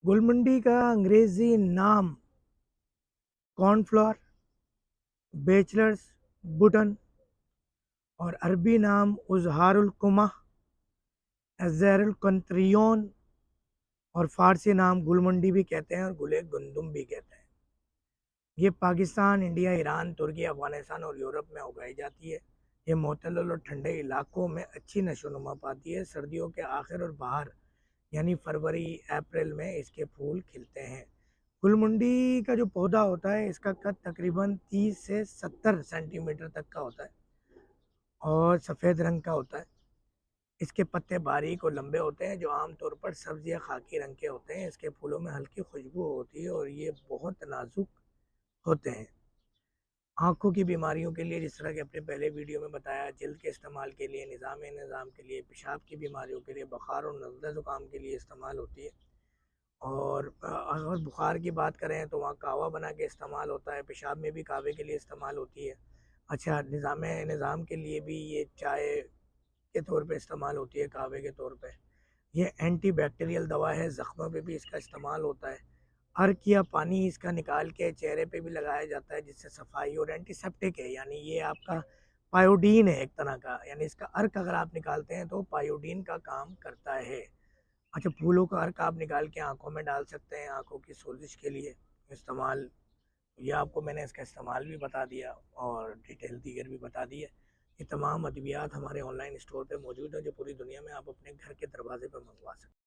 गुलमंडी का अंग्रेजी नाम कॉर्नफ्लोर, बेचलर्स बुटन और अरबी नाम उजहारुल कुमा, अज़हरुल कंत्रियोन और फारसी नाम गुलमंडी भी कहते हैं और गुले गंदुम भी कहते हैं। ये पाकिस्तान, इंडिया, ईरान, तुर्की, अफगानिस्तान और यूरोप में उगाई जाती है। ये मोतदल और ठंडे इलाकों में अच्छी नशोनुमा पाती है। सर्दियों के आखिर और बाहर यानी फरवरी अप्रैल में इसके फूल खिलते हैं। गुलमुंडी का जो पौधा होता है इसका कद तकरीबन 30 से 70 सेंटीमीटर तक का होता है और सफ़ेद रंग का होता है। इसके पत्ते बारीक और लंबे होते हैं जो आमतौर पर सब्ज़ या खाकी रंग के होते हैं। इसके फूलों में हल्की खुशबू होती है और ये बहुत नाजुक होते हैं। आँखों की बीमारियों के लिए, जिस तरह कि अपने पहले वीडियो में बताया, जल्द के इस्तेमाल के लिए, निज़ाम के लिए, पेशाब की बीमारियों के लिए, बुखार और नज़ला ज़ुकाम के लिए इस्तेमाल होती है। और अगर बुखार की बात करें तो वहाँ कहवा बना के इस्तेमाल होता है। पेशाब में भी कहवे के लिए इस्तेमाल होती है। अच्छा, निज़ाम के लिए भी ये चाय के तौर पे इस्तेमाल होती है, कहवे के तौर पे। ये एंटी बैक्टीरियल दवा है, ज़ख्मों पे भी इसका इस्तेमाल होता है। अर्क या पानी इसका निकाल के चेहरे पे भी लगाया जाता है जिससे सफाई, और एंटीसेप्टिक है, यानी ये आपका पायोडीन है एक तरह का, यानी इसका अर्क अगर आप निकालते हैं तो पायोडीन का काम करता है। अच्छा, फूलों का अर्क आप निकाल के आँखों में डाल सकते हैं, आँखों की सोजिश के लिए इस्तेमाल। ये आपको मैंने इसका इस्तेमाल भी बता दिया और डिटेल दीगर भी बता दी है। ये तमाम अद्वियात हमारे ऑनलाइन स्टोर पे मौजूद है जो पूरी दुनिया में आप अपने घर के दरवाजे पर मंगवा सकते हैं।